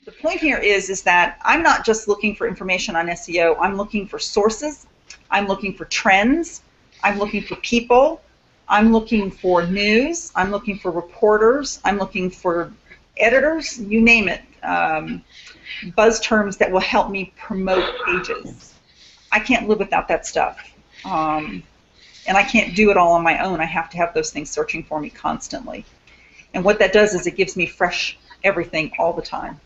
The point here is that I'm not just looking for information on SEO. I'm looking for sources. I'm looking for trends. I'm looking for people. I'm looking for news. I'm looking for reporters. I'm looking for editors, you name it, buzz terms that will help me promote pages. I can't live without that stuff. And I can't do it all on my own. I have to have those things searching for me constantly. And what that does is it gives me fresh everything all the time.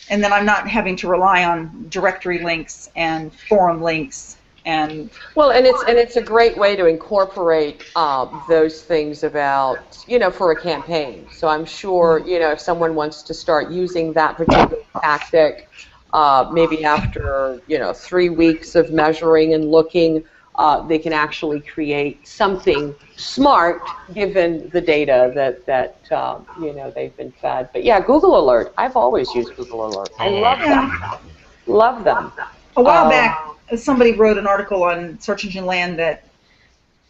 And then I'm not having to rely on directory links and forum links and it's a great way to incorporate those things about, for a campaign. So I'm sure, if someone wants to start using that particular tactic, maybe after 3 weeks of measuring and looking, they can actually create something smart given the data that they've been fed. But yeah, Google Alert. I've always used Google Alert. I love them. Love them. A while back, somebody wrote an article on Search Engine Land that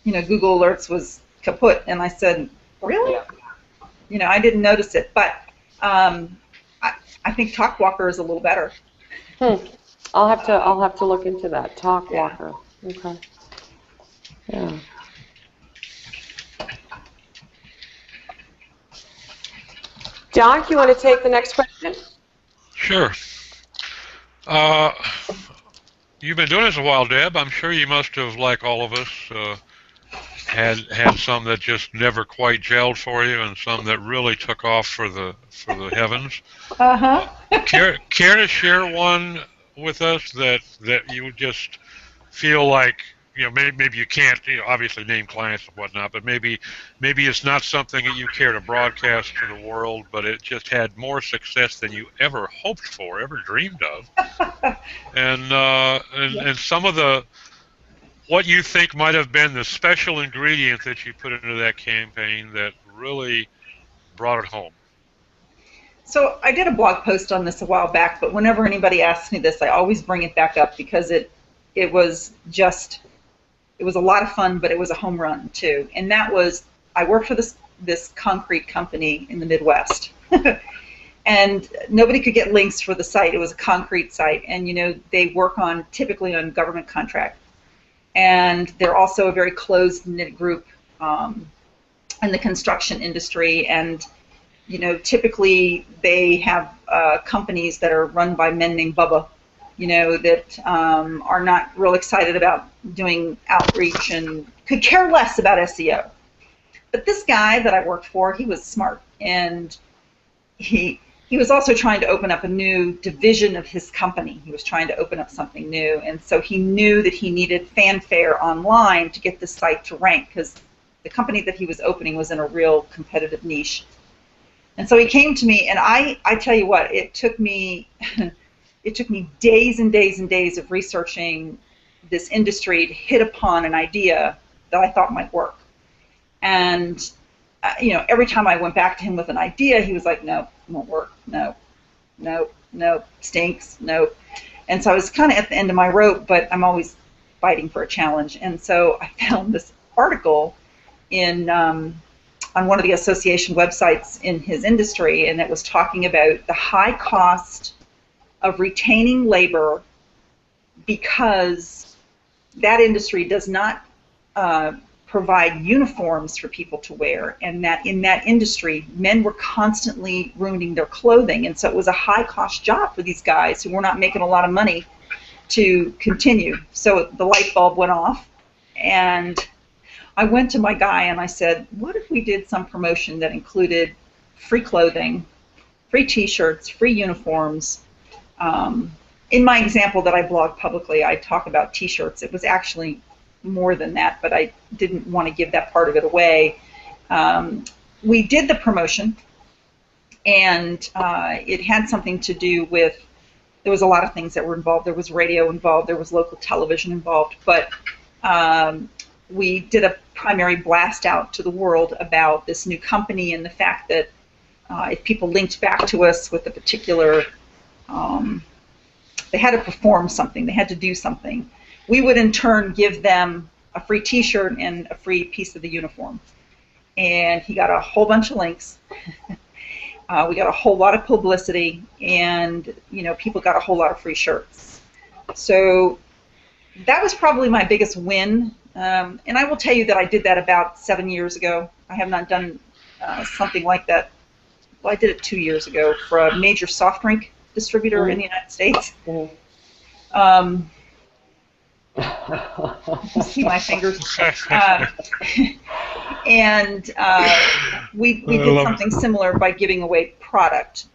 Google Alerts was kaput, and I said, really? I didn't notice it, but I think TalkWalker is a little better. I'll have to look into that. TalkWalker. Okay. Yeah. Doc, you want to take the next question? Sure. You've been doing this a while, Deb. I'm sure you must have, like all of us, had some that just never quite gelled for you, and some that really took off for the heavens. Care to share one with us that you just feel like, maybe you can't, obviously name clients and whatnot, but maybe it's not something that you care to broadcast to the world, but it just had more success than you ever hoped for, ever dreamed of, and some of what you think might have been the special ingredient that you put into that campaign that really brought it home. So I did a blog post on this a while back, but whenever anybody asks me this, I always bring it back up because it was a lot of fun, but it was a home run too. And that was, I worked for this concrete company in the Midwest. And nobody could get links for the site. It was a concrete site. And they work typically on government contract. And they're also a very closed-knit group in the construction industry. And typically they have companies that are run by men named Bubba, that are not real excited about doing outreach and could care less about SEO. But this guy that I worked for, he was smart, and he was also trying to open up a new division of his company. He was trying to open up something new, and so he knew that he needed fanfare online to get the site to rank, because the company that he was opening was in a real competitive niche. And so he came to me, and I tell you what, it took me days and days and days of researching this industry to hit upon an idea that I thought might work. And every time I went back to him with an idea, he was like, no, it won't work, no, stinks, no. And so I was kind of at the end of my rope, but I'm always fighting for a challenge. And so I found this article on one of the association websites in his industry, and it was talking about the high cost of retaining labor because that industry does not provide uniforms for people to wear, and that in that industry, men were constantly ruining their clothing, and so it was a high-cost job for these guys who were not making a lot of money to continue. So the light bulb went off, and I went to my guy and I said, what if we did some promotion that included free clothing, free t-shirts, free uniforms? In my example that I blog publicly, I talk about t-shirts. It was actually more than that, but I didn't want to give that part of it away. We did the promotion, and it had something to do with, there was a lot of things that were involved. There was radio involved, there was local television involved, but we did a primary blast out to the world about this new company and the fact that if people linked back to us with a particular, they had to perform something, they had to do something, we would in turn give them a free t-shirt and a free piece of the uniform. And he got a whole bunch of links. We got a whole lot of publicity, and people got a whole lot of free shirts. So that was probably my biggest win. And I will tell you that I did that about 7 years ago. I have not done something like that. Well, I did it 2 years ago for a major soft drink distributor in the United States. See my fingers. And we did something similar by giving away product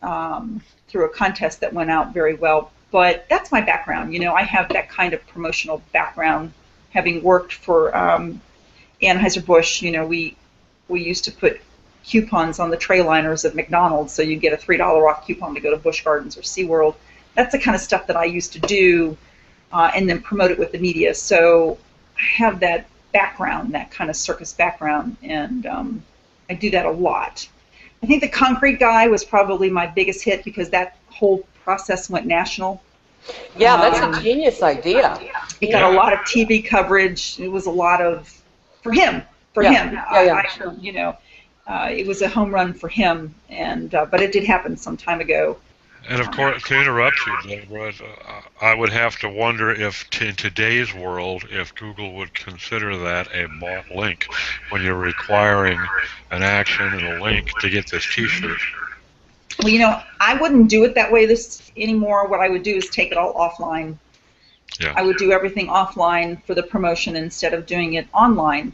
through a contest that went out very well. But that's my background. I have that kind of promotional background, having worked for Anheuser-Busch. We used to put coupons on the tray liners of McDonald's, so you get a $3 off coupon to go to Busch Gardens or SeaWorld. That's the kind of stuff that I used to do, and then promote it with the media. So I have that background, that kind of circus background, and I do that a lot. I think the concrete guy was probably my biggest hit because that whole process went national. Yeah, that's a genius idea. It got a lot of TV coverage. It was a lot of, for him. It was a home run for him, and but it did happen some time ago. And of course, to interrupt you, Debra, I would have to wonder if in today's world, if Google would consider that a bought link when you're requiring an action and a link to get this T-shirt. Well, I wouldn't do it that way anymore. What I would do is take it all offline. Yeah. I would do everything offline for the promotion instead of doing it online.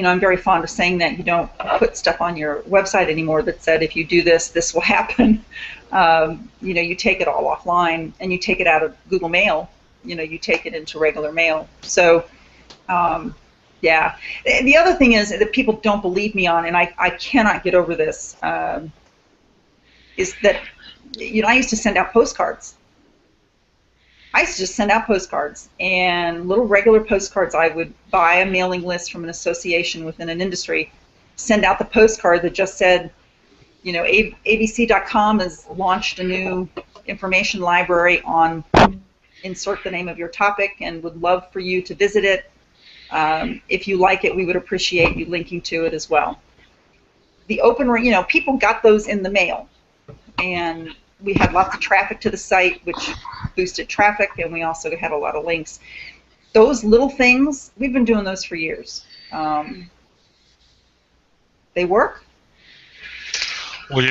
I'm very fond of saying that you don't put stuff on your website anymore that said, if you do this, this will happen. You take it all offline, and you take it out of Google Mail. You take it into regular mail. So, yeah. The other thing is that people don't believe me on, and I cannot get over this, is that, I used to send out postcards. I used to just send out postcards, and little regular postcards. I would buy a mailing list from an association within an industry, send out the postcard that just said, abc.com has launched a new information library on, insert the name of your topic, and would love for you to visit it. If you like it, we would appreciate you linking to it as well. The open, people got those in the mail, and we had lots of traffic to the site, which boosted traffic, and we also had a lot of links. Those little things, we've been doing those for years. They work. Well,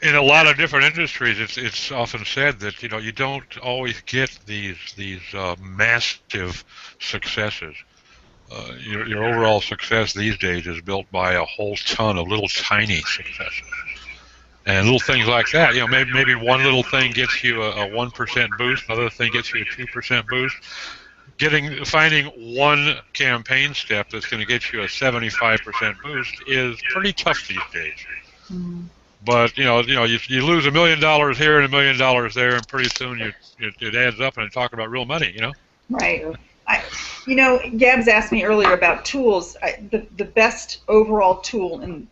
in a lot of different industries, it's often said that you don't always get these massive successes. Your overall success these days is built by a whole ton of little tiny successes. And little things like that, maybe one little thing gets you a 1% boost, another thing gets you a 2% boost. Finding one campaign step that's going to get you a 75% boost is pretty tough these days. Mm. But you lose $1 million here and $1 million there, and pretty soon it adds up, and talk about real money, Right. Gabs asked me earlier about tools. The best overall tool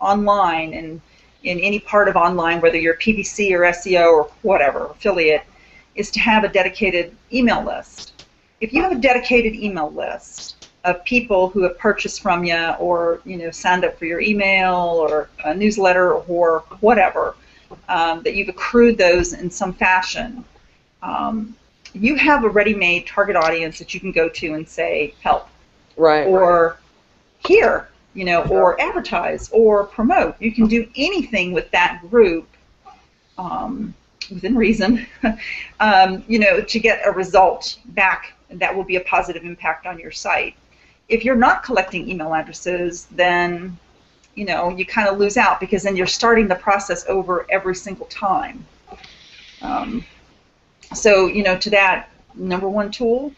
online and in any part of online, whether you're PPC or SEO or whatever, affiliate, is to have a dedicated email list. If you have a dedicated email list of people who have purchased from you, or signed up for your email or a newsletter or whatever, that you've accrued those in some fashion, you have a ready-made target audience that you can go to and say, help, right, or here, or advertise or promote. You can do anything with that group, within reason, to get a result back that will be a positive impact on your site. If you're not collecting email addresses, then you kind of lose out, because then you're starting the process over every single time. So to that, number one tool,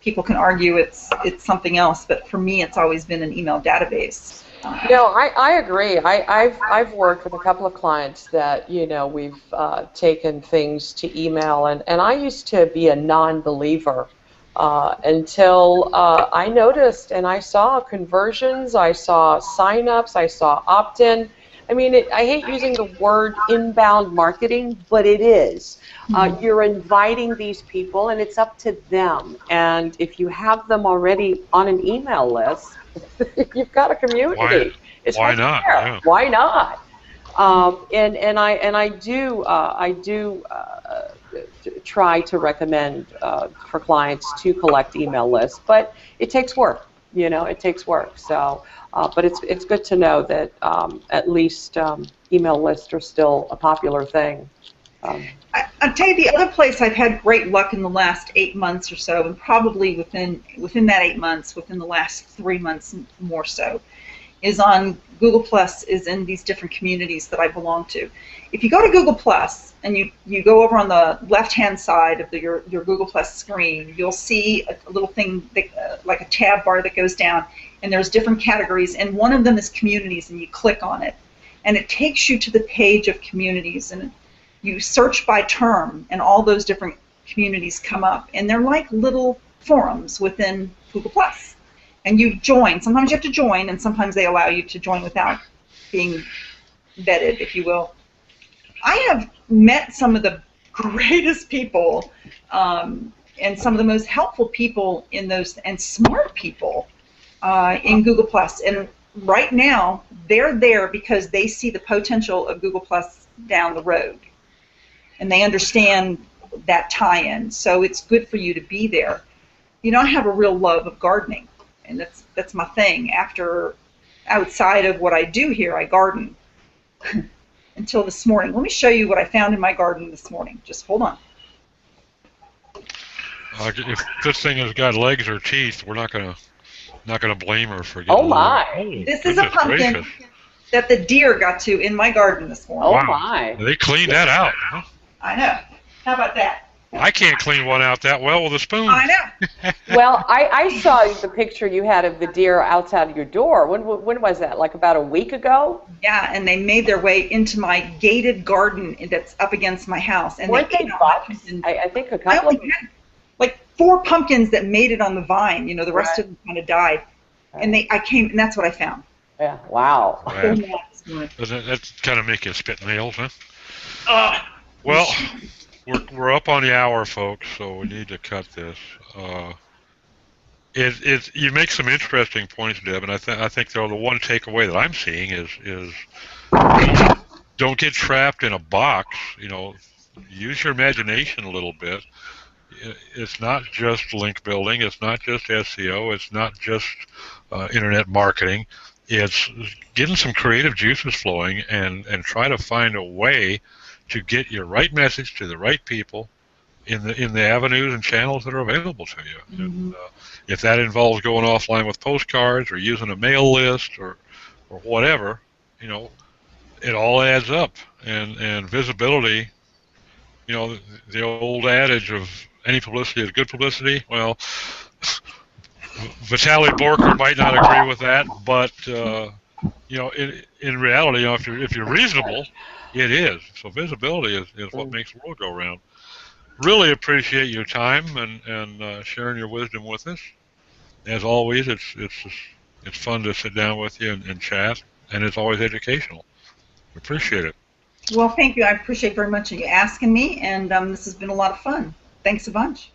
people can argue it's something else, but for me, it's always been an email database. I agree. I've worked with a couple of clients that we've taken things to email, and I used to be a non-believer until I noticed and I saw conversions, I saw sign-ups, I saw opt-in. I mean, I hate using the word inbound marketing, but it is. You're inviting these people, and it's up to them. And if you have them already on an email list, you've got a Why? community. It's Why right not? there. Yeah. Why not? And I do try to recommend for clients to collect email lists, but it takes work. You know, it takes work. So, but it's good to know that at least email lists are still a popular thing. I'll tell you the other place I've had great luck in the last 8 months or so, and probably within that 8 months, within the last 3 months more so, is on Google Plus, is in these different communities that I belong to. If you go to Google Plus and you go over on the left-hand side of your Google Plus screen, you'll see a little thing that, like a tab bar that goes down, and there's different categories, and one of them is communities, and you click on it, and it takes you to the page of communities, and you search by term, and all those different communities come up, and they're like little forums within Google Plus. And you join. Sometimes you have to join, and sometimes they allow you to join without being vetted, if you will. I have met some of the greatest people and some of the most helpful people in those, and smart people in Google Plus. And right now, they're there because they see the potential of Google Plus down the road, and they understand that tie-in. So it's good for you to be there. You know, I have a real love of gardening, and that's my thing. Outside of what I do here, I garden. Until this morning. Let me show you what I found in my garden this morning. Just hold on. If this thing has got legs or teeth, we're not gonna blame her for getting. Oh my! This is a pumpkin that the deer got to in my garden this morning. Oh wow. my! They cleaned that out. Huh? I know. How about that? I can't clean one out that well with a spoon. I know. Well, I saw the picture you had of the deer outside of your door. When was that? Like about a week ago? Yeah, and they made their way into my gated garden that's up against my house. And Weren't they bucks? I think a couple of them. Like 4 pumpkins that made it on the vine. You know, the rest of them kind of died. Right. And I came, and that's what I found. Yeah. Wow. Doesn't that kind of make you spit nails, huh? Well, we're up on the hour, folks, so we need to cut this. You make some interesting points, Deb, and I think the one takeaway that I'm seeing is don't get trapped in a box. You know, use your imagination a little bit. It's not just link building. It's not just SEO. It's not just internet marketing. It's getting some creative juices flowing and try to find a way to get your right message to the right people in the avenues and channels that are available to you. Mm-hmm. And, if that involves going offline with postcards or using a mail list or whatever, you know, it all adds up. And visibility, you know, the old adage of any publicity is good publicity. Well, Vitaly Borker might not agree with that, but you know, in reality, you know, if you're reasonable, it is. So visibility is what makes the world go round. Really appreciate your time and sharing your wisdom with us. As always, it's fun to sit down with you and chat, and it's always educational. Appreciate it. Well, thank you. I appreciate very much you asking me, and this has been a lot of fun. Thanks a bunch.